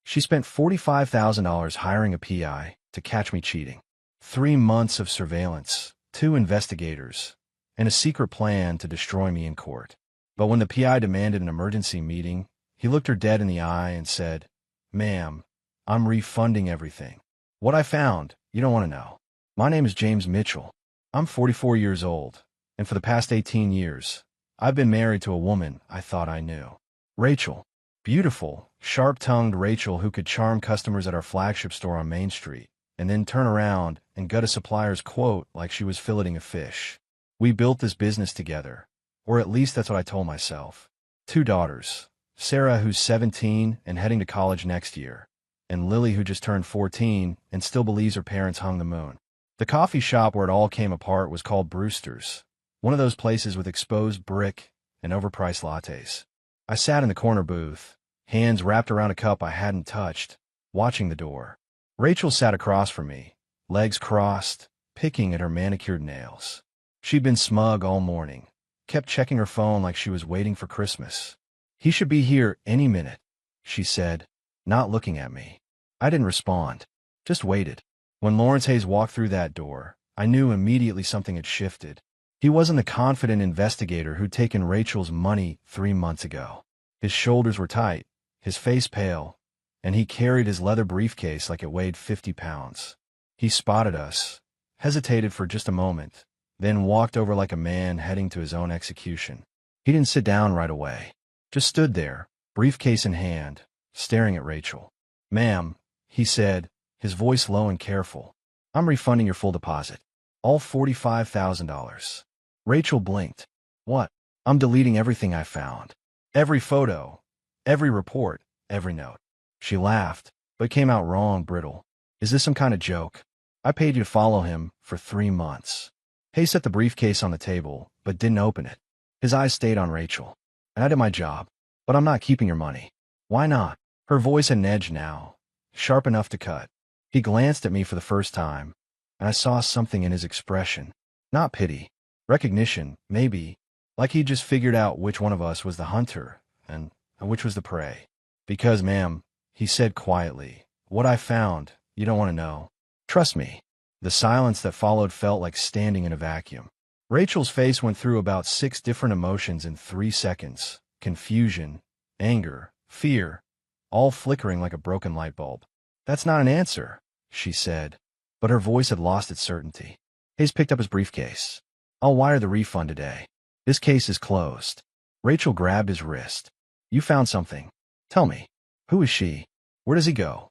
She spent $45,000 hiring a PI to catch me cheating. 3 months of surveillance, 2 investigators, and a secret plan to destroy me in court. But when the PI demanded an emergency meeting, he looked her dead in the eye and said, "Ma'am, I'm refunding everything. What I found, you don't want to know. My name is James Mitchell. I'm 44 years old, and for the past 18 years, I've been married to a woman I thought I knew. Rachel. Beautiful, sharp-tongued Rachel who could charm customers at our flagship store on Main Street, and then turn around and gut a supplier's quote like she was filleting a fish. We built this business together, or at least that's what I told myself. 2 daughters, Sarah, who's 17 and heading to college next year, and Lily, who just turned 14 and still believes her parents hung the moon. The coffee shop where it all came apart was called Brewster's, one of those places with exposed brick and overpriced lattes. I sat in the corner booth, hands wrapped around a cup I hadn't touched, watching the door. Rachel sat across from me, legs crossed, picking at her manicured nails. She'd been smug all morning, kept checking her phone like she was waiting for Christmas. "He should be here any minute," she said, not looking at me. I didn't respond, just waited. When Lawrence Hayes walked through that door, I knew immediately something had shifted. He wasn't the confident investigator who'd taken Rachel's money 3 months ago. His shoulders were tight, his face pale, and he carried his leather briefcase like it weighed 50 pounds. He spotted us, hesitated for just a moment, then walked over like a man heading to his own execution. He didn't sit down right away, just stood there, briefcase in hand, staring at Rachel. "Ma'am," he said, his voice low and careful, "I'm refunding your full deposit. All $45,000. Rachel blinked. "What?" "I'm deleting everything I found. Every photo, every report, every note." She laughed, but came out wrong, brittle. "Is this some kind of joke? I paid you to follow him for 3 months. Hayes set the briefcase on the table, but didn't open it. His eyes stayed on Rachel. "And I did my job, but I'm not keeping your money." "Why not?" Her voice had an edge now, sharp enough to cut. He glanced at me for the first time, and I saw something in his expression. Not pity. Recognition, maybe, like he'd just figured out which one of us was the hunter and which was the prey. "Because, ma'am," he said quietly, "what I found, you don't want to know. Trust me." The silence that followed felt like standing in a vacuum. Rachel's face went through about 6 different emotions in 3 seconds. Confusion, anger, fear, all flickering like a broken light bulb. "That's not an answer," she said, but her voice had lost its certainty. Hayes picked up his briefcase. "I'll wire the refund today. This case is closed." Rachel grabbed his wrist. "You found something. Tell me. Who is she? Where does he go?"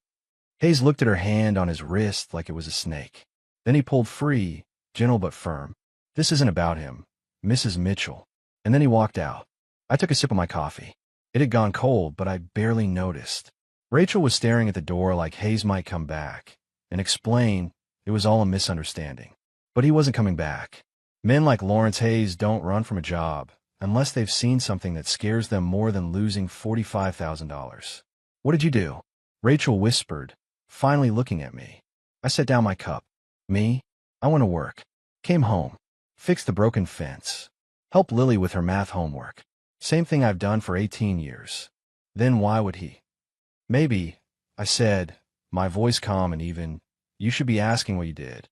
Hayes looked at her hand on his wrist like it was a snake. Then he pulled free, gentle but firm. "This isn't about him, Mrs. Mitchell." And then he walked out. I took a sip of my coffee. It had gone cold, but I barely noticed. Rachel was staring at the door like Hayes might come back and explain it was all a misunderstanding. But he wasn't coming back. Men like Lawrence Hayes don't run from a job unless they've seen something that scares them more than losing $45,000. "What did you do?" Rachel whispered, finally looking at me. I set down my cup. "Me? I went to work. Came home. Fixed the broken fence. Helped Lily with her math homework. Same thing I've done for 18 years. Then why would he?" "Maybe," I said, my voice calm and even, "you should be asking what you did."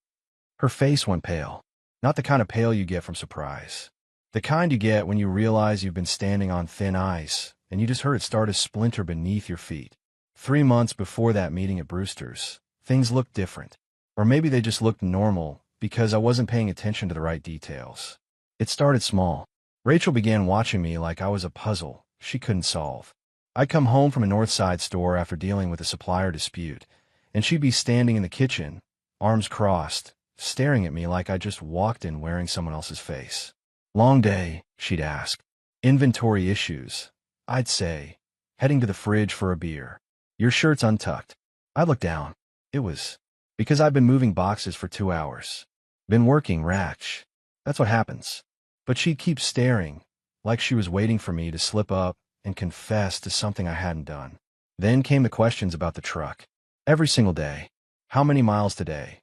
Her face went pale. Not the kind of pale you get from surprise. The kind you get when you realize you've been standing on thin ice and you just heard it start to splinter beneath your feet. 3 months before that meeting at Brewster's, things looked different. Or maybe they just looked normal because I wasn't paying attention to the right details. It started small. Rachel began watching me like I was a puzzle she couldn't solve. I'd come home from a North Side store after dealing with a supplier dispute, and she'd be standing in the kitchen, arms crossed, staring at me like I just walked in wearing someone else's face. "Long day," she'd ask. "Inventory issues," I'd say, heading to the fridge for a beer. "Your shirt's untucked." I'd look down. It was because I'd been moving boxes for 2 hours. Been working, Ratch. That's what happens. But she'd keep staring, like she was waiting for me to slip up and confess to something I hadn't done. Then came the questions about the truck. Every single day. How many miles today?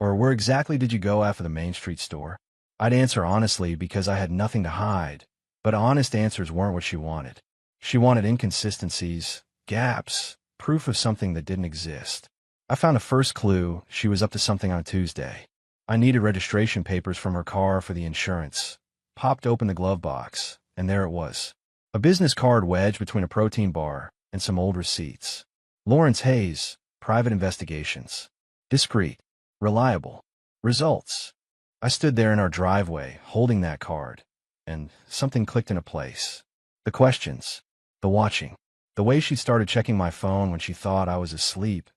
Or where exactly did you go after the Main Street store? I'd answer honestly because I had nothing to hide, but honest answers weren't what she wanted. She wanted inconsistencies, gaps, proof of something that didn't exist. I found a first clue. She was up to something on a Tuesday. I needed registration papers from her car for the insurance. Popped open the glove box, and there it was. A business card wedged between a protein bar and some old receipts. Lawrence Hayes, Private Investigations. Discreet. Reliable. Results. I stood there in our driveway, holding that card, and something clicked into place. The questions. The watching. The way she started checking my phone when she thought I was asleep,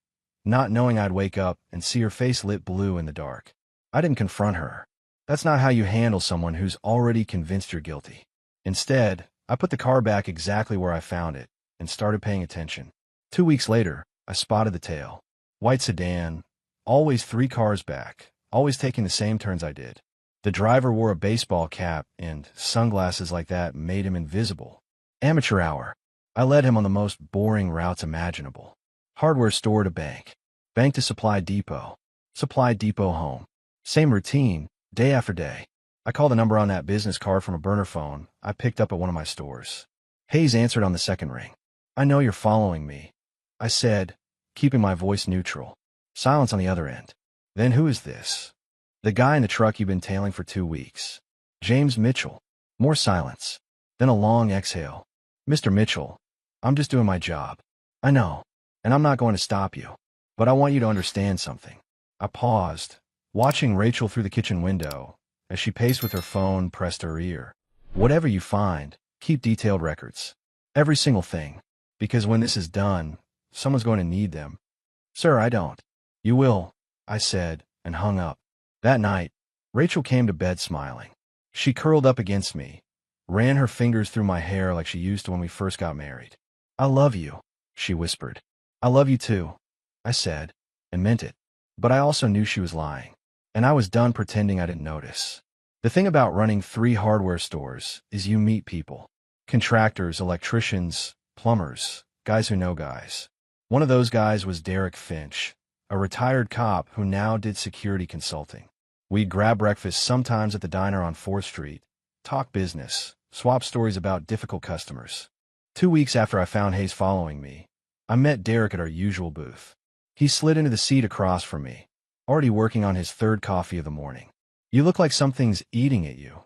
not knowing I'd wake up and see her face lit blue in the dark. I didn't confront her. That's not how you handle someone who's already convinced you're guilty. Instead, I put the car back exactly where I found it and started paying attention. 2 weeks later, I spotted the tail. White sedan, always 3 cars back, always taking the same turns I did. The driver wore a baseball cap, and sunglasses like that made him invisible. Amateur hour. I led him on the most boring routes imaginable. Hardware store to bank. Bank to supply depot. Supply depot home. Same routine, day after day. I called the number on that business card from a burner phone I picked up at one of my stores. Hayes answered on the second ring. "I know you're following me," I said, keeping my voice neutral. Silence on the other end. "Then who is this?" "The guy in the truck you've been tailing for 2 weeks. James Mitchell." More silence. Then a long exhale. "Mr. Mitchell, I'm just doing my job." "I know, and I'm not going to stop you. But I want you to understand something." I paused, watching Rachel through the kitchen window as she paced with her phone pressed to her ear. "Whatever you find, keep detailed records. Every single thing. Because when this is done, someone's going to need them." "Sir, I don't." "You will," I said, and hung up. That night, Rachel came to bed smiling. She curled up against me, ran her fingers through my hair like she used to when we first got married. "I love you," she whispered. "I love you too," I said, and meant it. But I also knew she was lying, and I was done pretending I didn't notice. The thing about running 3 hardware stores is you meet people. Contractors, electricians, plumbers, guys who know guys. One of those guys was Derek Finch, a retired cop who now did security consulting. We'd grab breakfast sometimes at the diner on 4th Street, talk business, swap stories about difficult customers. 2 weeks after I found Hayes following me, I met Derek at our usual booth. He slid into the seat across from me, already working on his 3rd coffee of the morning. "You look like something's eating at you,"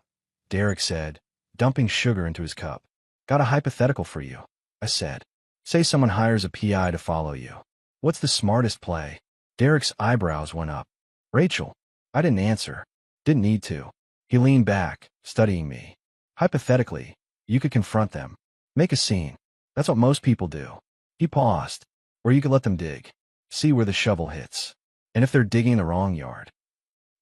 Derek said, dumping sugar into his cup. "Got a hypothetical for you," I said. "Say someone hires a PI to follow you. What's the smartest play?" Derek's eyebrows went up. "Rachel." I didn't answer. Didn't need to. He leaned back, studying me. "Hypothetically, you could confront them. Make a scene. That's what most people do." He paused. "Or you could let them dig. See where the shovel hits. And if they're digging in the wrong yard,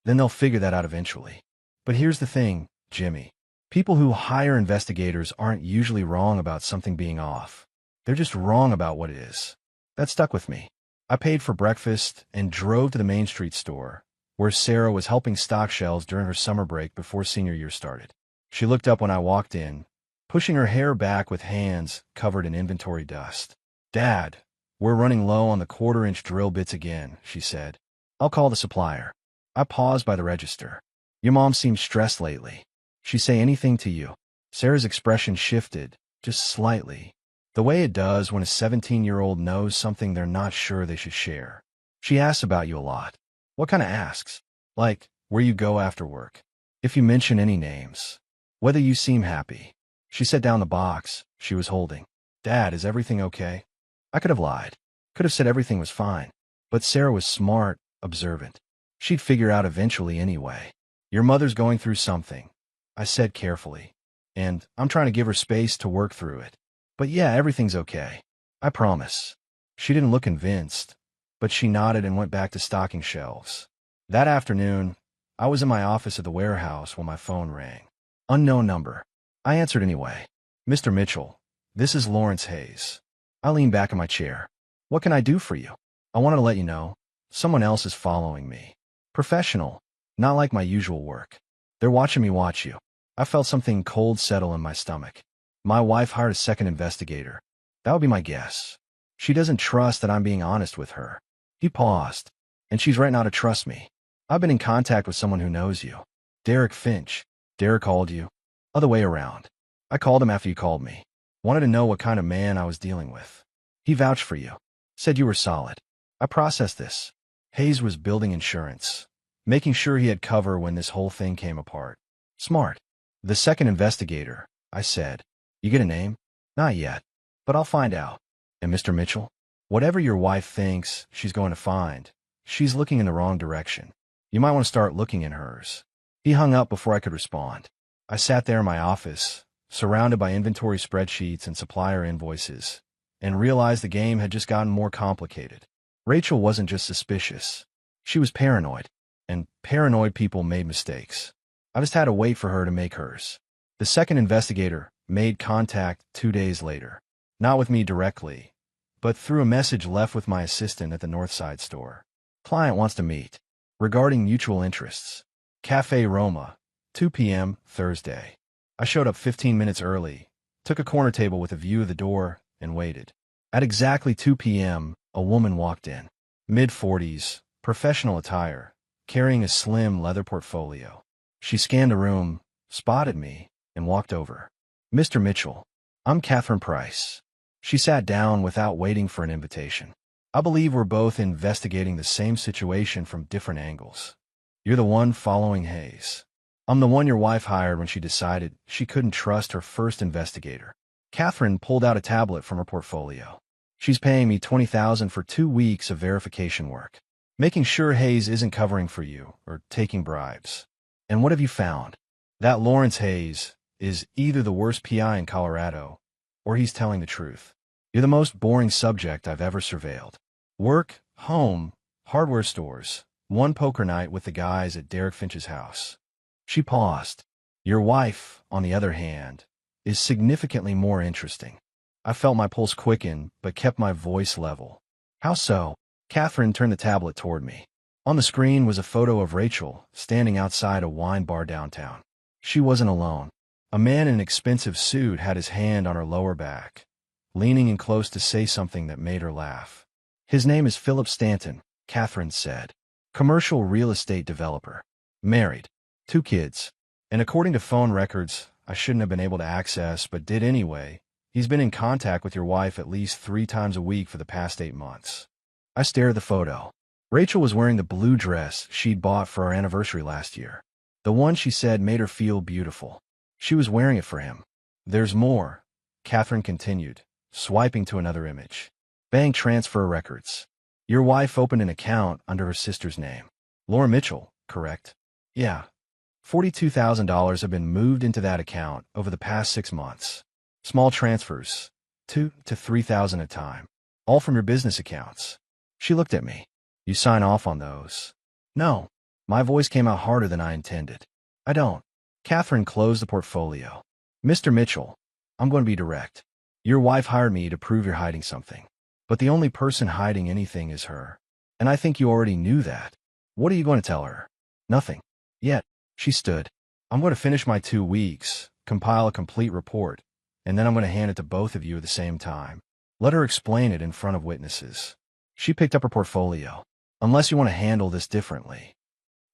then they'll figure that out eventually. But here's the thing, Jimmy. People who hire investigators aren't usually wrong about something being off. They're just wrong about what it is." That stuck with me. I paid for breakfast and drove to the Main Street store, where Sarah was helping stock shelves during her summer break before senior year started. She looked up when I walked in, pushing her hair back with hands covered in inventory dust. "Dad, we're running low on the 1/4-inch drill bits again," she said. "I'll call the supplier." I paused by the register. "Your mom seems stressed lately. She say anything to you?" Sarah's expression shifted, just slightly, the way it does when a 17-year-old knows something they're not sure they should share. "She asks about you a lot." "What kind of asks?" "Like, where you go after work. If you mention any names. Whether you seem happy." She set down the box she was holding. "Dad, is everything okay?" I could have lied. Could have said everything was fine. But Sarah was smart, observant. She'd figure out eventually anyway. "Your mother's going through something," I said carefully. "And I'm trying to give her space to work through it. But yeah, everything's okay. I promise." She didn't look convinced, but she nodded and went back to stocking shelves. That afternoon, I was in my office at the warehouse when my phone rang. Unknown number. I answered anyway. "Mr. Mitchell, this is Lawrence Hayes." I leaned back in my chair. "What can I do for you?" "I wanted to let you know, someone else is following me. Professional, not like my usual work. They're watching me watch you." I felt something cold settle in my stomach. My wife hired a second investigator. That would be my guess. She doesn't trust that I'm being honest with her. He paused. "And she's right now to trust me. I've been in contact with someone who knows you." "Derek Finch." "Derek called you?" "Other way around. I called him after you called me. Wanted to know what kind of man I was dealing with." "He vouched for you." Said you were solid. I processed this. Hayes was building insurance, making sure he had cover when this whole thing came apart. Smart. The second investigator, I said. You get a name? Not yet, but I'll find out. And Mr. Mitchell? Whatever your wife thinks she's going to find, she's looking in the wrong direction. You might want to start looking in hers. He hung up before I could respond. I sat there in my office, surrounded by inventory spreadsheets and supplier invoices, and realized the game had just gotten more complicated. Rachel wasn't just suspicious. She was paranoid, and paranoid people made mistakes. I just had to wait for her to make hers. The second investigator made contact 2 days later, not with me directly, but through a message left with my assistant at the Northside store. Client wants to meet. Regarding mutual interests. Cafe Roma, 2 p.m. Thursday. I showed up 15 minutes early, took a corner table with a view of the door, and waited. At exactly 2 p.m., a woman walked in. Mid-40s, professional attire, carrying a slim leather portfolio. She scanned the room, spotted me, and walked over. Mr. Mitchell, I'm Catherine Price. She sat down without waiting for an invitation. I believe we're both investigating the same situation from different angles. You're the one following Hayes. I'm the one your wife hired when she decided she couldn't trust her first investigator. Catherine pulled out a tablet from her portfolio. She's paying me $20,000 for 2 weeks of verification work, making sure Hayes isn't covering for you or taking bribes. And what have you found? That Lawrence Hayes is either the worst PI in Colorado, or he's telling the truth. You're the most boring subject I've ever surveilled. Work, home, hardware stores, one poker night with the guys at Derek Finch's house. She paused. Your wife, on the other hand, is significantly more interesting. I felt my pulse quicken, but kept my voice level. How so? Catherine turned the tablet toward me. On the screen was a photo of Rachel standing outside a wine bar downtown. She wasn't alone. A man in an expensive suit had his hand on her lower back, leaning in close to say something that made her laugh. His name is Philip Stanton, Catherine said. Commercial real estate developer. Married. 2 kids. And according to phone records I shouldn't have been able to access but did anyway, he's been in contact with your wife at least 3 times a week for the past 8 months. I stared at the photo. Rachel was wearing the blue dress she'd bought for our anniversary last year. The one she said made her feel beautiful. She was wearing it for him. There's more, Catherine continued, swiping to another image. Bank transfer records. Your wife opened an account under her sister's name. Laura Mitchell, correct? Yeah. $42,000 have been moved into that account over the past 6 months. Small transfers, $2,000 to $3,000 at a time, all from your business accounts. She looked at me. You sign off on those? No. My voice came out harder than I intended. I don't. Catherine closed the portfolio. Mr. Mitchell, I'm going to be direct. Your wife hired me to prove you're hiding something. But the only person hiding anything is her. And I think you already knew that. What are you going to tell her? Nothing. Yet. She stood. I'm going to finish my 2 weeks, compile a complete report, and then I'm going to hand it to both of you at the same time. Let her explain it in front of witnesses. She picked up her portfolio. Unless you want to handle this differently.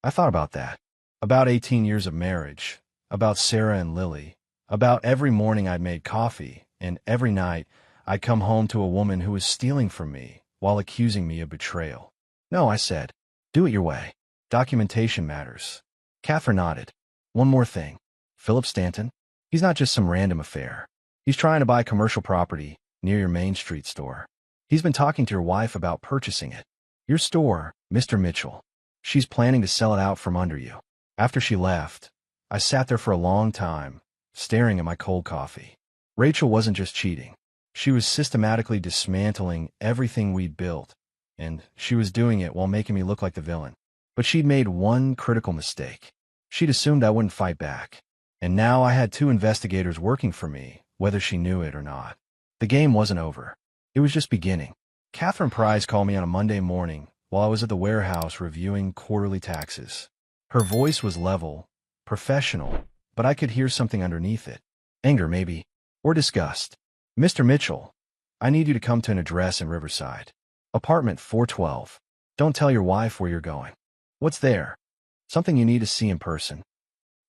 I thought about that. About 18 years of marriage. About Sarah and Lily. About every morning I'd made coffee, and every night I'd come home to a woman who was stealing from me while accusing me of betrayal. No, I said. Do it your way. Documentation matters. Catherine nodded. One more thing. Philip Stanton? He's not just some random affair. He's trying to buy commercial property near your Main Street store. He's been talking to your wife about purchasing it. Your store, Mr. Mitchell. She's planning to sell it out from under you. After she left, I sat there for a long time, staring at my cold coffee. Rachel wasn't just cheating. She was systematically dismantling everything we'd built, and she was doing it while making me look like the villain. But she'd made one critical mistake. She'd assumed I wouldn't fight back. And now I had 2 investigators working for me, whether she knew it or not. The game wasn't over. It was just beginning. Catherine Price called me on a Monday morning while I was at the warehouse reviewing quarterly taxes. Her voice was level, professional, but I could hear something underneath it. Anger, maybe. Or disgust. Mr. Mitchell, I need you to come to an address in Riverside. Apartment 412. Don't tell your wife where you're going. What's there? Something you need to see in person.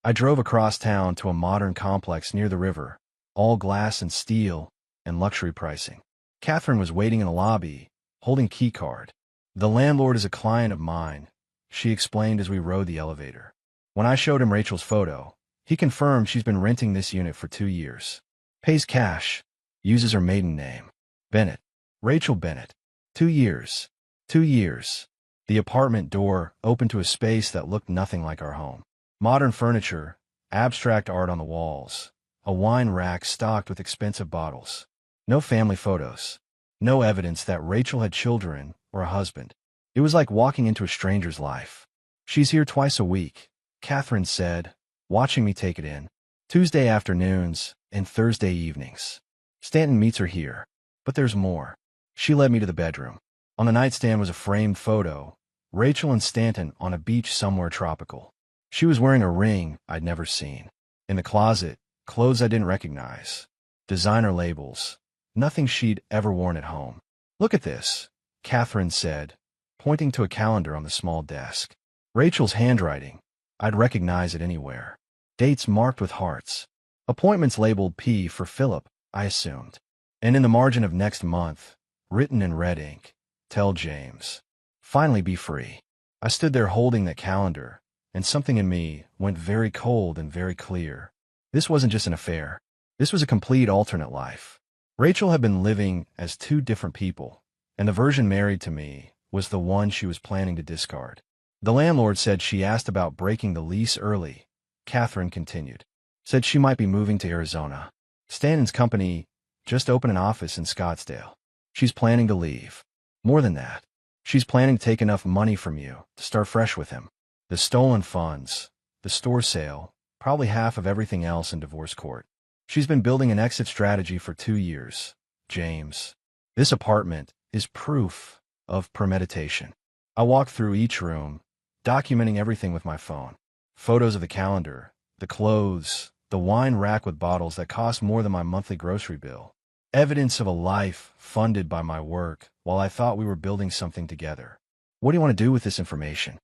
I drove across town to a modern complex near the river, all glass and steel, and luxury pricing. Catherine was waiting in the lobby, holding key card. The landlord is a client of mine, she explained as we rode the elevator. When I showed him Rachel's photo, he confirmed she's been renting this unit for 2 years. Pays cash. Uses her maiden name. Bennett. Rachel Bennett. 2 years. 2 years. The apartment door opened to a space that looked nothing like our home. Modern furniture, abstract art on the walls, a wine rack stocked with expensive bottles. No family photos. No evidence that Rachel had children or a husband. It was like walking into a stranger's life. She's here twice a week, Catherine said, watching me take it in. Tuesday afternoons and Thursday evenings. Stanton meets her here. But there's more. She led me to the bedroom. On the nightstand was a framed photo, Rachel and Stanton on a beach somewhere tropical. She was wearing a ring I'd never seen. In the closet, clothes I didn't recognize. Designer labels. Nothing she'd ever worn at home. Look at this, Catherine said, pointing to a calendar on the small desk. Rachel's handwriting. I'd recognize it anywhere. Dates marked with hearts. Appointments labeled P for Philip, I assumed. And in the margin of next month, written in red ink, tell James. Finally be free. I stood there holding that calendar, and something in me went very cold and very clear. This wasn't just an affair. This was a complete alternate life. Rachel had been living as 2 different people, and the version married to me was the one she was planning to discard. The landlord said she asked about breaking the lease early, Catherine continued. Said she might be moving to Arizona. Stanton's company just opened an office in Scottsdale. She's planning to leave. More than that, she's planning to take enough money from you to start fresh with him. The stolen funds, the store sale, probably half of everything else in divorce court. She's been building an exit strategy for 2 years, James. This apartment is proof of premeditation. I walked through each room, documenting everything with my phone. Photos of the calendar, the clothes, the wine rack with bottles that cost more than my monthly grocery bill. Evidence of a life funded by my work while I thought we were building something together. What do you want to do with this information?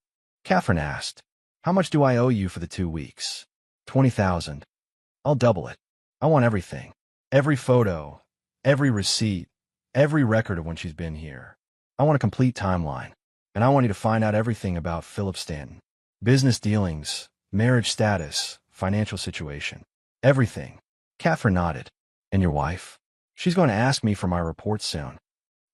Catherine asked. How much do I owe you for the 2 weeks? $20,000. I'll double it. I want everything. Every photo, every receipt, every record of when she's been here. I want a complete timeline. And I want you to find out everything about Philip Stanton. Business dealings, marriage status, financial situation. Everything. Catherine nodded. And your wife? She's going to ask me for my report soon.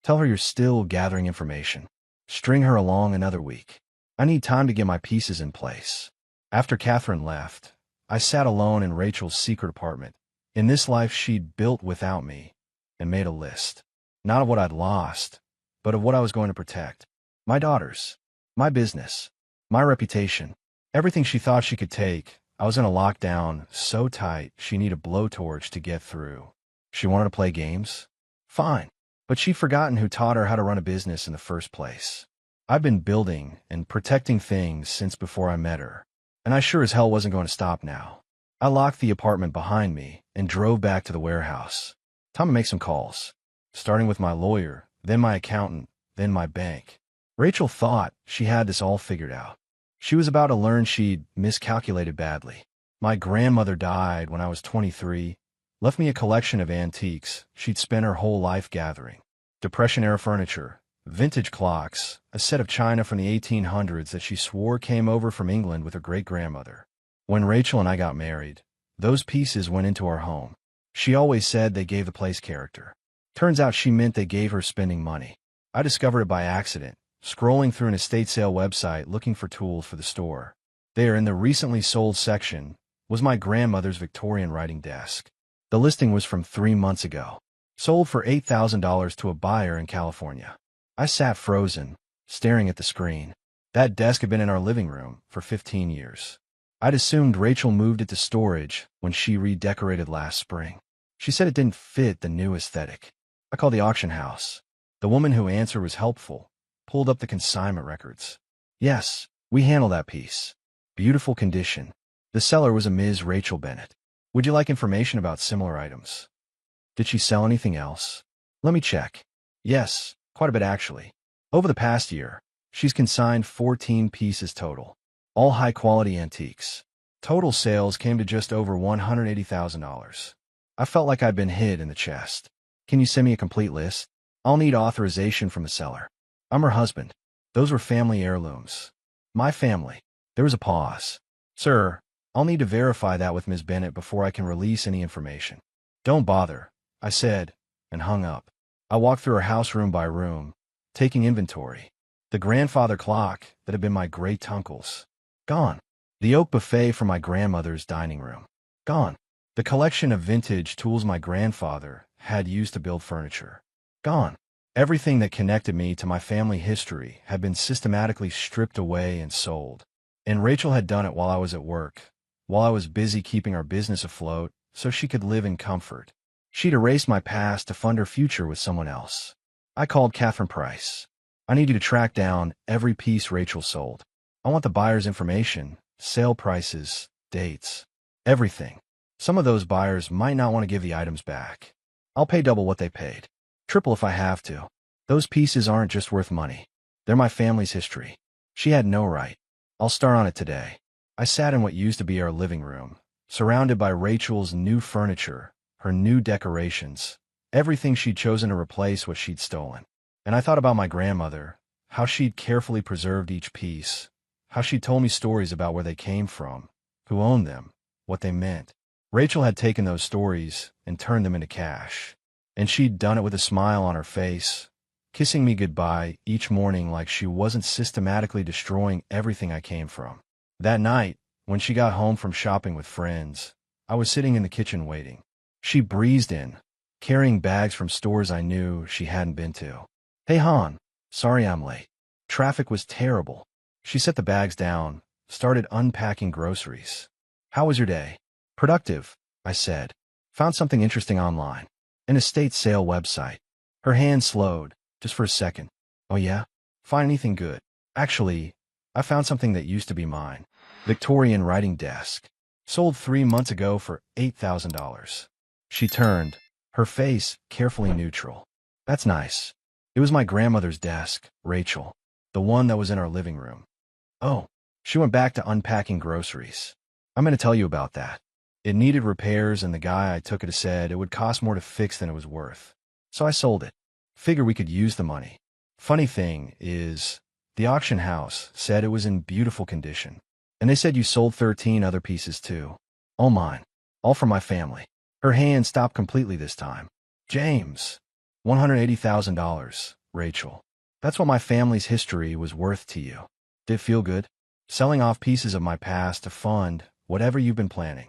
Tell her you're still gathering information. String her along another week. I need time to get my pieces in place. After Catherine left, I sat alone in Rachel's secret apartment, in this life she'd built without me, and made a list. Not of what I'd lost, but of what I was going to protect. My daughters, my business, my reputation, everything she thought she could take. I was in a lockdown so tight she needed a blowtorch to get through. She wanted to play games? Fine. But she'd forgotten who taught her how to run a business in the first place. I've been building and protecting things since before I met her, and I sure as hell wasn't going to stop now. I locked the apartment behind me and drove back to the warehouse. Time to make some calls, starting with my lawyer, then my accountant, then my bank. Rachel thought she had this all figured out. She was about to learn she'd miscalculated badly. My grandmother died when I was 23, left me a collection of antiques she'd spent her whole life gathering. Depression-era furniture, vintage clocks, a set of china from the 1800s that she swore came over from England with her great-grandmother. When Rachel and I got married, those pieces went into our home. She always said they gave the place character. Turns out she meant they gave her spending money. I discovered it by accident, scrolling through an estate sale website looking for tools for the store. There, in the recently sold section, was my grandmother's Victorian writing desk. The listing was from 3 months ago. Sold for $8,000 to a buyer in California. I sat frozen, staring at the screen. That desk had been in our living room for 15 years. I'd assumed Rachel moved it to storage when she redecorated last spring. She said it didn't fit the new aesthetic. I called the auction house. The woman who answered was helpful, pulled up the consignment records. Yes, we handle that piece. Beautiful condition. The seller was a Ms. Rachel Bennett. Would you like information about similar items? Did she sell anything else? Let me check. Yes, quite a bit actually. Over the past year, she's consigned 14 pieces total. All high-quality antiques. Total sales came to just over $180,000. I felt like I'd been hit in the chest. Can you send me a complete list? I'll need authorization from the seller. I'm her husband. Those were family heirlooms. My family. There was a pause. Sir, I'll need to verify that with Ms. Bennett before I can release any information. Don't bother, I said, and hung up. I walked through her house room by room, taking inventory. The grandfather clock that had been my great-uncle's. Gone. The oak buffet from my grandmother's dining room. Gone. The collection of vintage tools my grandfather had used to build furniture. Gone. Everything that connected me to my family history had been systematically stripped away and sold. And Rachel had done it while I was at work, while I was busy keeping our business afloat so she could live in comfort. She'd erased my past to fund her future with someone else. I called Catherine Price. I need you to track down every piece Rachel sold. I want the buyer's information, sale prices, dates, everything. Some of those buyers might not want to give the items back. I'll pay double what they paid. Triple if I have to. Those pieces aren't just worth money. They're my family's history. She had no right. I'll start on it today. I sat in what used to be our living room, surrounded by Rachel's new furniture, her new decorations, everything she'd chosen to replace what she'd stolen. And I thought about my grandmother, how she'd carefully preserved each piece, how she'd told me stories about where they came from, who owned them, what they meant. Rachel had taken those stories and turned them into cash. And she'd done it with a smile on her face, kissing me goodbye each morning like she wasn't systematically destroying everything I came from. That night, when she got home from shopping with friends, I was sitting in the kitchen waiting. She breezed in, carrying bags from stores I knew she hadn't been to. Hey hon, sorry I'm late. Traffic was terrible. She set the bags down, started unpacking groceries. How was your day? Productive, I said. Found something interesting online. An estate sale website. Her hand slowed, just for a second. Oh yeah? Find anything good? Actually, I found something that used to be mine. Victorian writing desk. Sold 3 months ago for $8,000. She turned, her face carefully neutral. That's nice. It was my grandmother's desk, Rachel. The one that was in our living room. Oh, she went back to unpacking groceries. I'm going to tell you about that. It needed repairs and the guy I took it to said it would cost more to fix than it was worth. So I sold it. Figure we could use the money. Funny thing is, the auction house said it was in beautiful condition. And they said you sold 13 other pieces too. All mine. All from my family. Her hand stopped completely this time. James. $180,000, Rachel. That's what my family's history was worth to you. Did it feel good? Selling off pieces of my past to fund whatever you've been planning.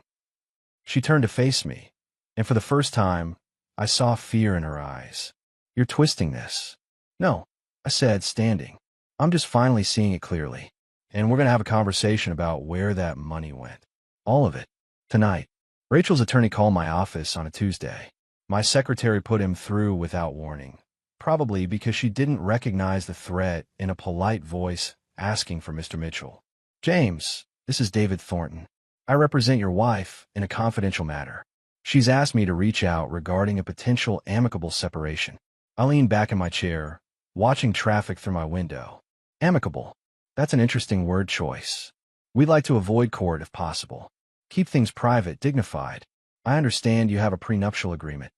She turned to face me, and for the first time, I saw fear in her eyes. You're twisting this. No, I said, standing. I'm just finally seeing it clearly. And we're going to have a conversation about where that money went. All of it. Tonight. Rachel's attorney called my office on a Tuesday. My secretary put him through without warning, probably because she didn't recognize the threat in a polite voice asking for Mr. Mitchell. James, this is David Thornton. I represent your wife in a confidential matter. She's asked me to reach out regarding a potential amicable separation. I leaned back in my chair, watching traffic through my window. Amicable. That's an interesting word choice. We'd like to avoid court if possible. Keep things private, dignified. I understand you have a prenuptial agreement.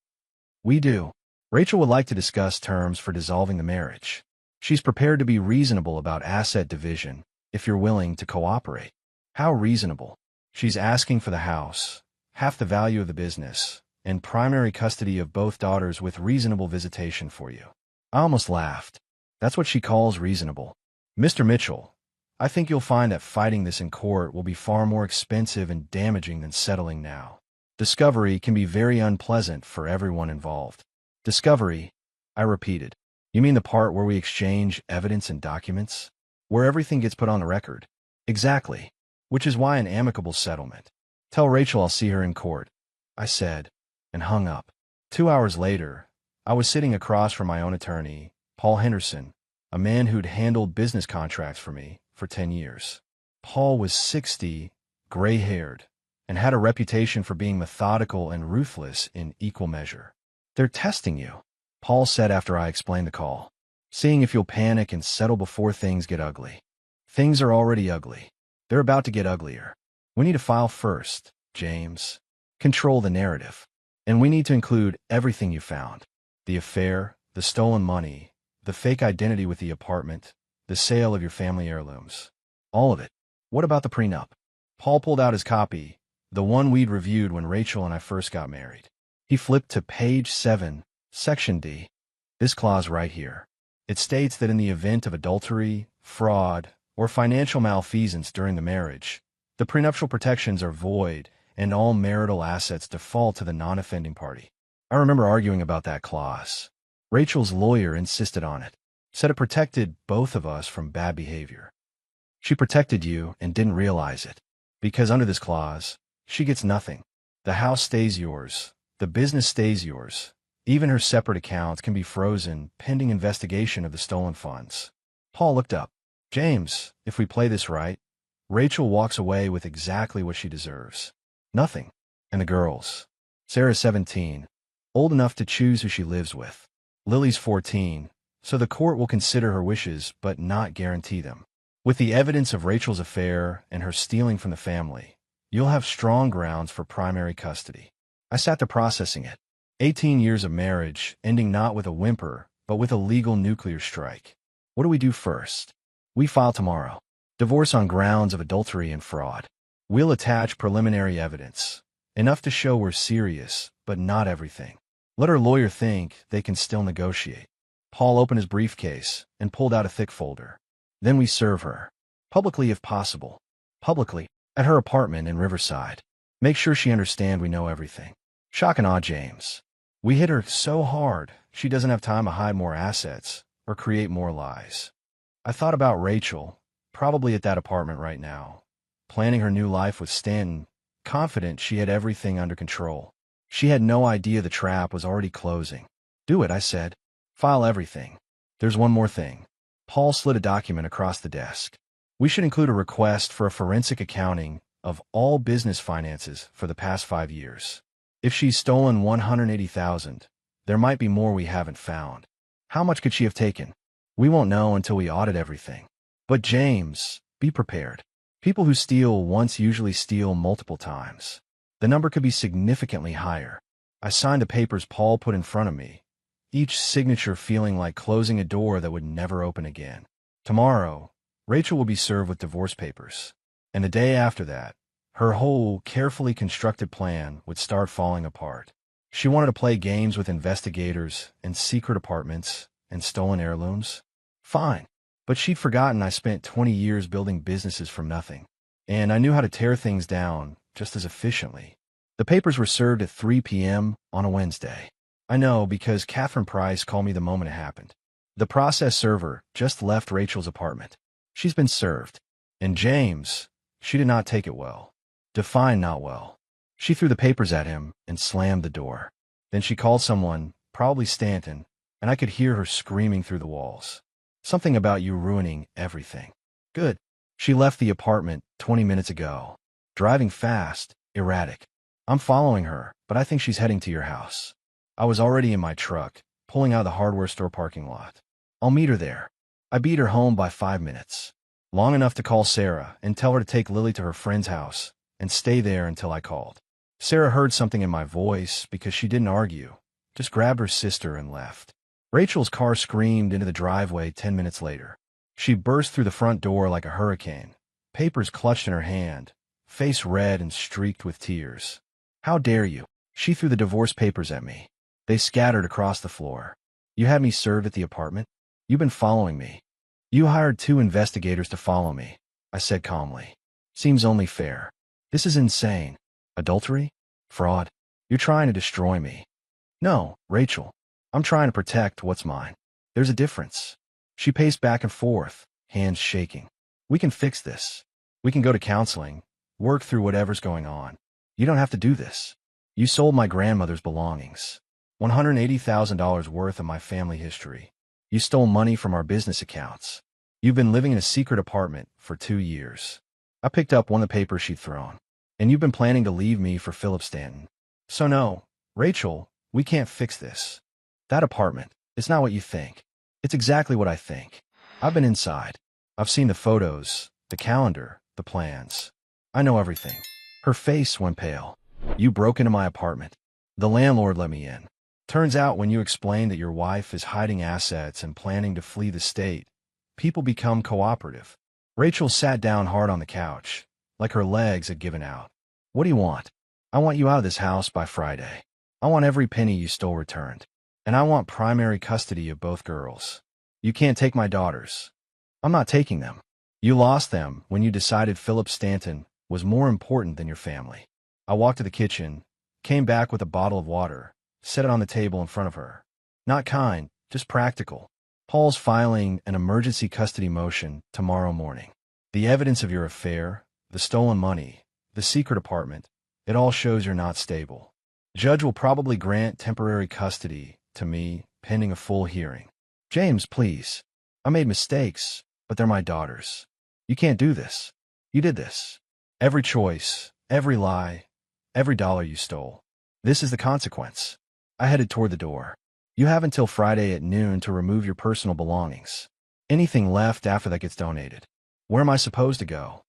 We do. Rachel would like to discuss terms for dissolving the marriage. She's prepared to be reasonable about asset division if you're willing to cooperate. How reasonable? She's asking for the house, half the value of the business, and primary custody of both daughters with reasonable visitation for you. I almost laughed. That's what she calls reasonable. Mr. Mitchell, I think you'll find that fighting this in court will be far more expensive and damaging than settling now. Discovery can be very unpleasant for everyone involved. Discovery, I repeated. You mean the part where we exchange evidence and documents? Where everything gets put on the record? Exactly. Which is why an amicable settlement. Tell Rachel I'll see her in court, I said, and hung up. 2 hours later, I was sitting across from my own attorney, Paul Henderson, a man who'd handled business contracts for me for 10 years. Paul was 60, gray-haired, and had a reputation for being methodical and ruthless in equal measure. They're testing you, Paul said after I explained the call, seeing if you'll panic and settle before things get ugly. Things are already ugly. They're about to get uglier. We need to file first, James. Control the narrative. And we need to include everything you found. The affair, the stolen money, the fake identity with the apartment, the sale of your family heirlooms. All of it. What about the prenup? Paul pulled out his copy, the one we'd reviewed when Rachel and I first got married. He flipped to page 7, section D. This clause right here. It states that in the event of adultery, fraud, or financial malfeasance during the marriage, the prenuptial protections are void and all marital assets default to the non-offending party. I remember arguing about that clause. Rachel's lawyer insisted on it, said it protected both of us from bad behavior. She protected you and didn't realize it, because under this clause, she gets nothing. The house stays yours, the business stays yours. Even her separate accounts can be frozen pending investigation of the stolen funds. Paul looked up. James, if we play this right, Rachel walks away with exactly what she deserves. Nothing. And the girls. Sarah's 17, old enough to choose who she lives with. Lily's 14, so the court will consider her wishes but not guarantee them. With the evidence of Rachel's affair and her stealing from the family, you'll have strong grounds for primary custody. I sat there processing it. 18 years of marriage, ending not with a whimper, but with a legal nuclear strike. What do we do first? We file tomorrow. Divorce on grounds of adultery and fraud. We'll attach preliminary evidence, enough to show we're serious, but not everything. Let her lawyer think they can still negotiate. Paul opened his briefcase and pulled out a thick folder. Then we serve her. Publicly if possible. Publicly. At her apartment in Riverside. Make sure she understands we know everything. Shock and awe, James. We hit her so hard, she doesn't have time to hide more assets or create more lies. I thought about Rachel, probably at that apartment right now, planning her new life with Stanton, confident she had everything under control. She had no idea the trap was already closing. Do it, I said. File everything. There's one more thing. Paul slid a document across the desk. We should include a request for a forensic accounting of all business finances for the past 5 years. If she's stolen $180,000, there might be more we haven't found. How much could she have taken? We won't know until we audit everything. But James, be prepared. People who steal once usually steal multiple times. The number could be significantly higher. I signed the papers Paul put in front of me, each signature feeling like closing a door that would never open again. Tomorrow, Rachel will be served with divorce papers. And the day after that, her whole carefully constructed plan would start falling apart. She wanted to play games with investigators and secret apartments and stolen heirlooms. Fine. But she'd forgotten I spent 20 years building businesses from nothing. And I knew how to tear things down just as efficiently. The papers were served at 3 p.m. on a Wednesday. I know because Catherine Price called me the moment it happened. The process server just left Rachel's apartment. She's been served. And James, she did not take it well. Define not well. She threw the papers at him and slammed the door. Then she called someone, probably Stanton, and I could hear her screaming through the walls. Something about you ruining everything. Good. She left the apartment 20 minutes ago. Driving fast, erratic. I'm following her, but I think she's heading to your house. I was already in my truck, pulling out of the hardware store parking lot. I'll meet her there. I beat her home by 5 minutes. Long enough to call Sarah and tell her to take Lily to her friend's house and stay there until I called. Sarah heard something in my voice because she didn't argue, just grabbed her sister and left. Rachel's car screamed into the driveway 10 minutes later. She burst through the front door like a hurricane, papers clutched in her hand, face red and streaked with tears. How dare you? She threw the divorce papers at me. They scattered across the floor. You had me served at the apartment? You've been following me. You hired 2 investigators to follow me, I said calmly. Seems only fair. This is insane. Adultery? Fraud? You're trying to destroy me. No, Rachel. I'm trying to protect what's mine. There's a difference. She paced back and forth, hands shaking. We can fix this. We can go to counseling, work through whatever's going on. You don't have to do this. You sold my grandmother's belongings. $180,000 worth of my family history. You stole money from our business accounts. You've been living in a secret apartment for 2 years. I picked up one of the papers she'd thrown. And you've been planning to leave me for Philip Stanton. So no, Rachel, we can't fix this. That apartment, it's not what you think. It's exactly what I think. I've been inside. I've seen the photos, the calendar, the plans. I know everything. Her face went pale. You broke into my apartment. The landlord let me in. Turns out when you explain that your wife is hiding assets and planning to flee the state, people become cooperative. Rachel sat down hard on the couch, like her legs had given out. What do you want? I want you out of this house by Friday. I want every penny you stole returned. And I want primary custody of both girls. You can't take my daughters. I'm not taking them. You lost them when you decided Philip Stanton was more important than your family. I walked to the kitchen, came back with a bottle of water, set it on the table in front of her. Not kind, just practical. Paul's filing an emergency custody motion tomorrow morning. The evidence of your affair, the stolen money, the secret apartment, it all shows you're not stable. Judge will probably grant temporary custody to me pending a full hearing. James, please. I made mistakes, but they're my daughters. You can't do this. You did this. Every choice, every lie, every dollar you stole. This is the consequence. I headed toward the door. You have until Friday at noon to remove your personal belongings. Anything left after that gets donated. Where am I supposed to go?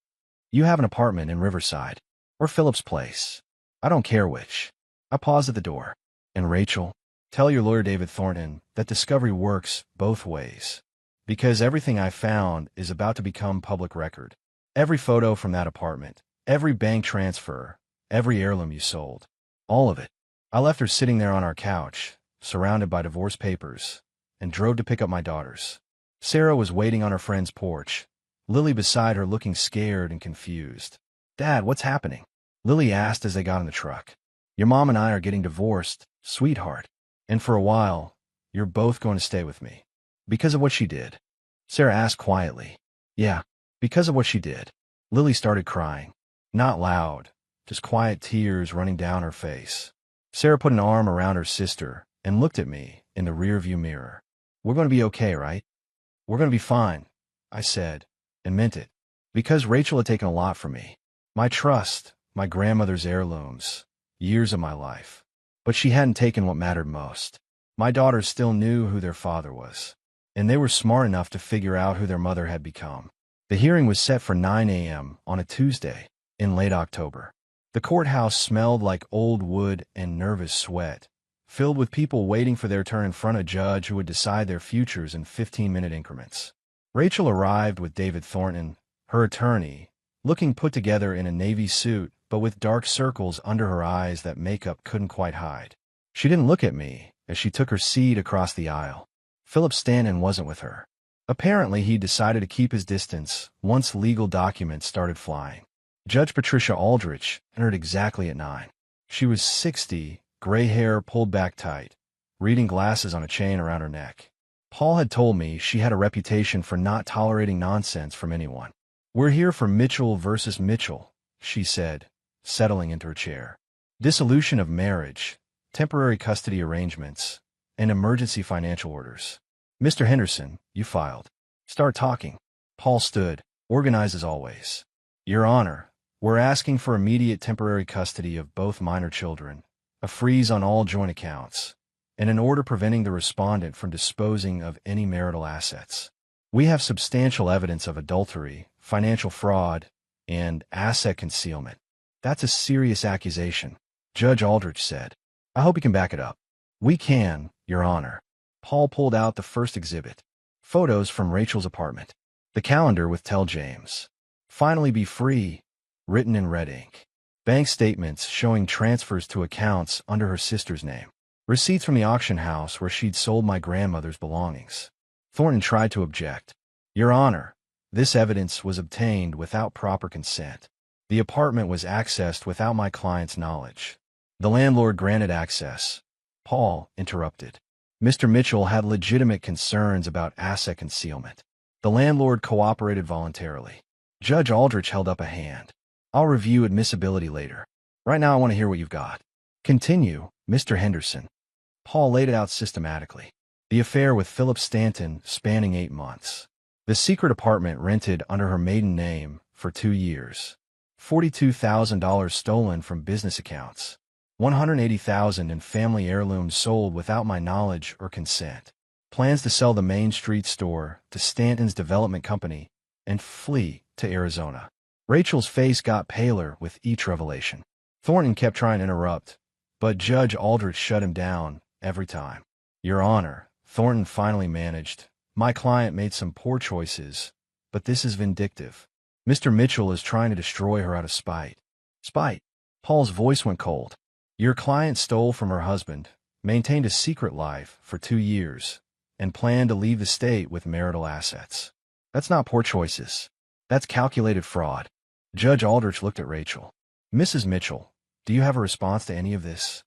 You have an apartment in Riverside, or Philip's place. I don't care which. I paused at the door. And Rachel, tell your lawyer David Thornton that discovery works both ways. Because everything I found is about to become public record. Every photo from that apartment, every bank transfer, every heirloom you sold. All of it. I left her sitting there on our couch, surrounded by divorce papers, and drove to pick up my daughters. Sarah was waiting on her friend's porch, Lily beside her looking scared and confused. Dad, what's happening? Lily asked as they got in the truck. Your mom and I are getting divorced, sweetheart. And for a while, you're both going to stay with me. Because of what she did. Sarah asked quietly. Yeah, because of what she did. Lily started crying. Not loud, just quiet tears running down her face. Sarah put an arm around her sister and looked at me in the rearview mirror. We're going to be okay, right? We're going to be fine, I said, and meant it. Because Rachel had taken a lot from me. My trust, my grandmother's heirlooms, years of my life. But she hadn't taken what mattered most. My daughters still knew who their father was. And they were smart enough to figure out who their mother had become. The hearing was set for 9 a.m. on a Tuesday in late October. The courthouse smelled like old wood and nervous sweat, filled with people waiting for their turn in front of a judge who would decide their futures in 15-minute increments. Rachel arrived with David Thornton, her attorney, looking put together in a navy suit but with dark circles under her eyes that makeup couldn't quite hide. She didn't look at me as she took her seat across the aisle. Philip Stanton wasn't with her. Apparently, he decided to keep his distance once legal documents started flying. Judge Patricia Aldrich entered exactly at 9. She was 60, gray hair pulled back tight, reading glasses on a chain around her neck. Paul had told me she had a reputation for not tolerating nonsense from anyone. We're here for Mitchell versus Mitchell, she said, settling into her chair. Dissolution of marriage, temporary custody arrangements, and emergency financial orders. Mr. Henderson, you filed. Start talking. Paul stood, organized as always. Your Honor, we're asking for immediate temporary custody of both minor children, a freeze on all joint accounts, and an order preventing the respondent from disposing of any marital assets. We have substantial evidence of adultery, financial fraud, and asset concealment. That's a serious accusation, Judge Aldrich said. I hope you can back it up. We can, Your Honor. Paul pulled out the first exhibit. Photos from Rachel's apartment. The calendar with Tell James. Finally be free, written in red ink. Bank statements showing transfers to accounts under her sister's name. Receipts from the auction house where she'd sold my grandmother's belongings. Thornton tried to object. Your Honor, this evidence was obtained without proper consent. The apartment was accessed without my client's knowledge. The landlord granted access. Paul interrupted. Mr. Mitchell had legitimate concerns about asset concealment. The landlord cooperated voluntarily. Judge Aldrich held up a hand. I'll review admissibility later. Right now I want to hear what you've got. Continue, Mr. Henderson. Paul laid it out systematically. The affair with Philip Stanton spanning 8 months. The secret apartment rented under her maiden name for 2 years. $42,000 stolen from business accounts. $180,000 in family heirlooms sold without my knowledge or consent. Plans to sell the Main Street store to Stanton's development company and flee to Arizona. Rachel's face got paler with each revelation. Thornton kept trying to interrupt, but Judge Aldrich shut him down every time. Your Honor, Thornton finally managed. My client made some poor choices, but this is vindictive. Mr. Mitchell is trying to destroy her out of spite. Spite. Paul's voice went cold. Your client stole from her husband, maintained a secret life for 2 years, and planned to leave the state with marital assets. That's not poor choices. That's calculated fraud. Judge Aldrich looked at Rachel. Mrs. Mitchell, do you have a response to any of this?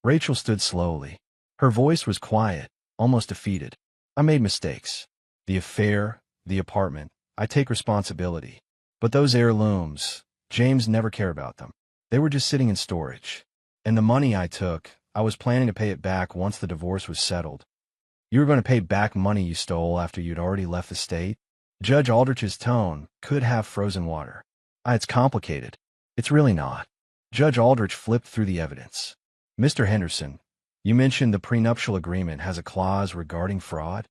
Rachel stood slowly. Her voice was quiet, almost defeated. I made mistakes. The affair, the apartment, I take responsibility. But those heirlooms, James never cared about them. They were just sitting in storage. And the money I took, I was planning to pay it back once the divorce was settled. You were going to pay back money you stole after you'd already left the state? Judge Aldrich's tone could have frozen water. It's complicated. It's really not. Judge Aldrich flipped through the evidence. Mr. Henderson, you mentioned the prenuptial agreement has a clause regarding fraud?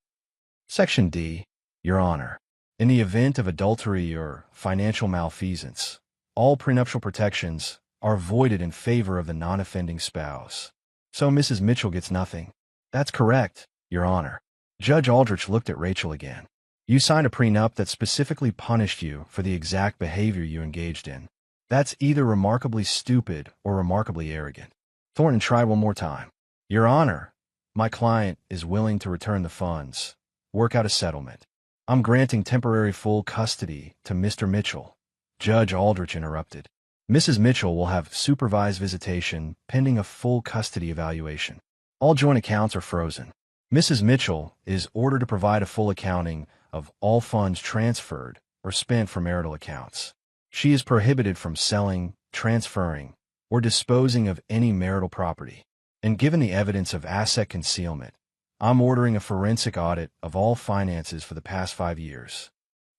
Section D, Your Honor. In the event of adultery or financial malfeasance, all prenuptial protections are voided in favor of the non-offending spouse. So Mrs. Mitchell gets nothing. That's correct, Your Honor. Judge Aldrich looked at Rachel again. You signed a prenup that specifically punished you for the exact behavior you engaged in. That's either remarkably stupid or remarkably arrogant. Thornton tried one more time. Your Honor, my client is willing to return the funds, work out a settlement. I'm granting temporary full custody to Mr. Mitchell. Judge Aldrich interrupted. Mrs. Mitchell will have supervised visitation pending a full custody evaluation. All joint accounts are frozen. Mrs. Mitchell is ordered to provide a full accounting of all funds transferred or spent for marital accounts. She is prohibited from selling, transferring, or disposing of any marital property. And given the evidence of asset concealment, I'm ordering a forensic audit of all finances for the past 5 years.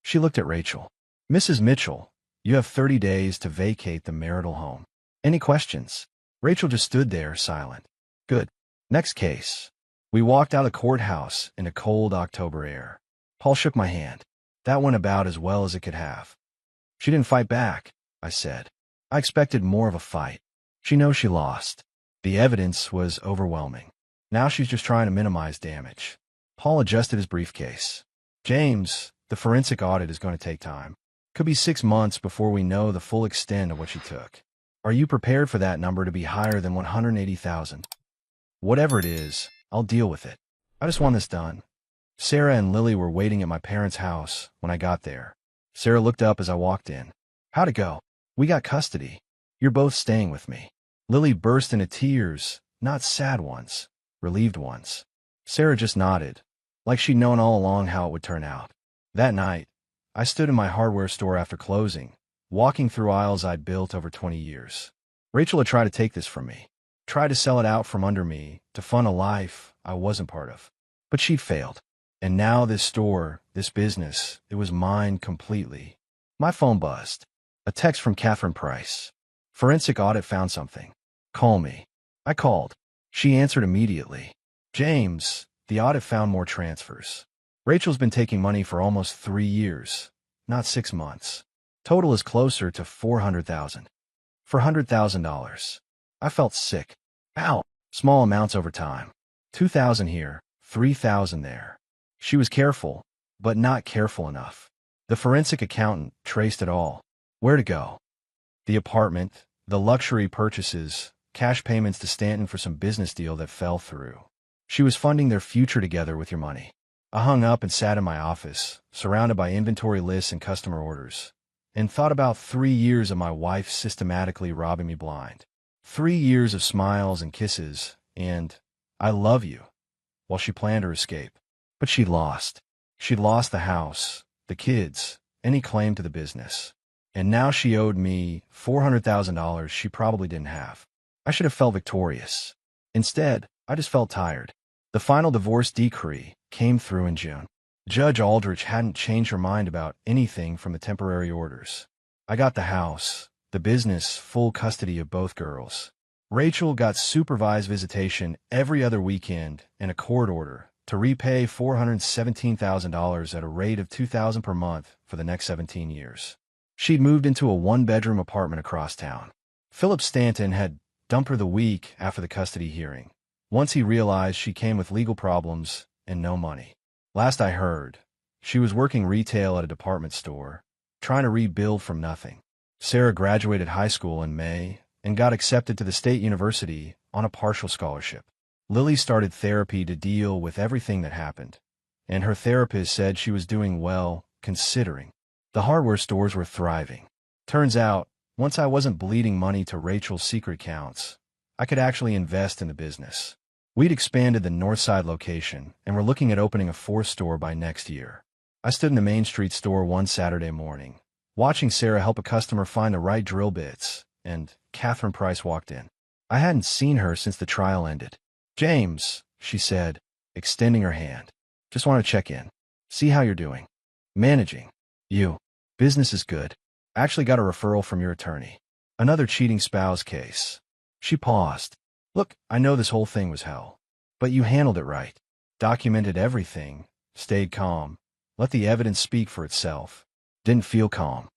She looked at Rachel. Mrs. Mitchell, you have 30 days to vacate the marital home. Any questions? Rachel just stood there, silent. Good. Next case. We walked out of the courthouse in a cold October air. Paul shook my hand. That went about as well as it could have. She didn't fight back, I said. I expected more of a fight. She knows she lost. The evidence was overwhelming. Now she's just trying to minimize damage. Paul adjusted his briefcase. James, the forensic audit is going to take time. Could be 6 months before we know the full extent of what she took. Are you prepared for that number to be higher than 180,000? Whatever it is, I'll deal with it. I just want this done. Sarah and Lily were waiting at my parents' house when I got there. Sarah looked up as I walked in. How'd it go? We got custody. You're both staying with me. Lily burst into tears, not sad ones, relieved ones. Sarah just nodded, like she'd known all along how it would turn out. That night, I stood in my hardware store after closing, walking through aisles I'd built over 20 years. Rachel had tried to take this from me, tried to sell it out from under me to fund a life I wasn't part of. But she'd failed. And now this store, this business, it was mine completely. My phone buzzed. A text from Catherine Price. Forensic audit found something. Call me. I called. She answered immediately. James, the audit found more transfers. Rachel's been taking money for almost 3 years, not 6 months. Total is closer to $400,000. $400,000. I felt sick. Ow! Small amounts over time. 2,000 here, 3,000 there. She was careful, but not careful enough. The forensic accountant traced it all. Where to go? The apartment, the luxury purchases, cash payments to Stanton for some business deal that fell through. She was funding their future together with your money. I hung up and sat in my office, surrounded by inventory lists and customer orders, and thought about 3 years of my wife systematically robbing me blind. 3 years of smiles and kisses, and I love you, while she planned her escape. But she'd lost. She'd lost the house, the kids, any claim to the business. And now she owed me $400,000 she probably didn't have. I should have felt victorious. Instead, I just felt tired. The final divorce decree came through in June. Judge Aldrich hadn't changed her mind about anything from the temporary orders. I got the house, the business, full custody of both girls. Rachel got supervised visitation every other weekend and a court order to repay $417,000 at a rate of $2,000 per month for the next 17 years. She'd moved into a 1-bedroom apartment across town. Philip Stanton had dumped her the week after the custody hearing, Once he realized she came with legal problems and no money. Last I heard, she was working retail at a department store, trying to rebuild from nothing. Sarah graduated high school in May and got accepted to the state university on a partial scholarship. Lily started therapy to deal with everything that happened, and her therapist said she was doing well, considering. The hardware stores were thriving. Turns out, once I wasn't bleeding money to Rachel's secret accounts, I could actually invest in the business. We'd expanded the Northside location and were looking at opening a fourth store by next year. I stood in the Main Street store one Saturday morning, watching Sarah help a customer find the right drill bits, and Catherine Price walked in. I hadn't seen her since the trial ended. "James," she said, extending her hand. "Just want to check in. See how you're doing. Managing. You. Business is good. Actually got a referral from your attorney. Another cheating spouse case." She paused. "Look, I know this whole thing was hell. But you handled it right. Documented everything. Stayed calm. Let the evidence speak for itself. Didn't feel calm.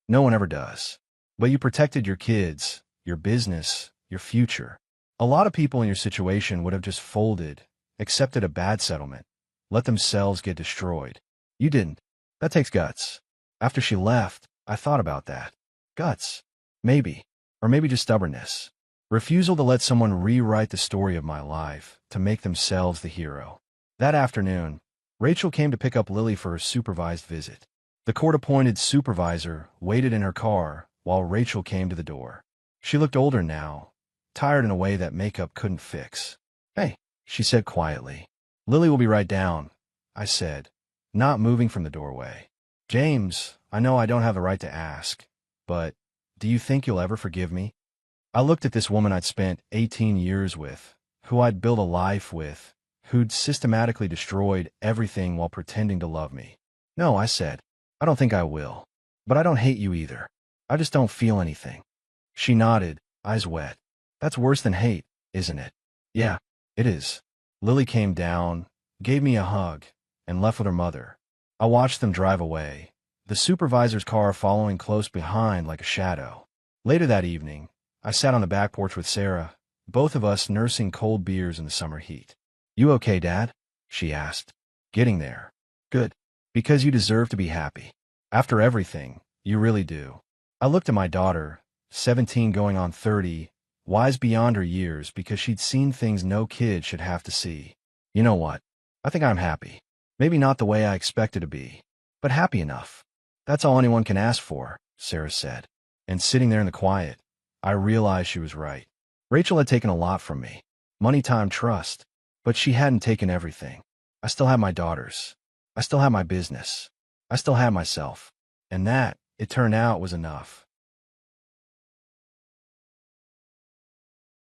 No one ever does. But you protected your kids, your business, your future. A lot of people in your situation would have just folded, accepted a bad settlement, let themselves get destroyed. You didn't. That takes guts." After she left, I thought about that. Guts. Maybe. Or maybe just stubbornness. Refusal to let someone rewrite the story of my life, to make themselves the hero. That afternoon, Rachel came to pick up Lily for her supervised visit. The court-appointed supervisor waited in her car while Rachel came to the door. She looked older now, tired in a way that makeup couldn't fix. "Hey," she said quietly. "Lily will be right down," I said, not moving from the doorway. "James, I know I don't have the right to ask, but do you think you'll ever forgive me?" I looked at this woman I'd spent 18 years with, who I'd built a life with, who'd systematically destroyed everything while pretending to love me. "No," I said. "I don't think I will. But I don't hate you either. I just don't feel anything." She nodded, eyes wet. "That's worse than hate, isn't it?" "Yeah, it is." Lily came down, gave me a hug, and left with her mother. I watched them drive away, the supervisor's car following close behind like a shadow. Later that evening, I sat on the back porch with Sarah, both of us nursing cold beers in the summer heat. "You okay, Dad?" she asked. "Getting there. Good. Because you deserve to be happy. After everything, you really do." I looked at my daughter, 17 going on 30, wise beyond her years because she'd seen things no kid should have to see. "You know what? I think I'm happy. Maybe not the way I expected to be, but happy enough." "That's all anyone can ask for," Sarah said. And sitting there in the quiet, I realized she was right. Rachel had taken a lot from me. Money, time, trust. But she hadn't taken everything. I still had my daughters. I still had my business. I still had myself. And that, it turned out, was enough.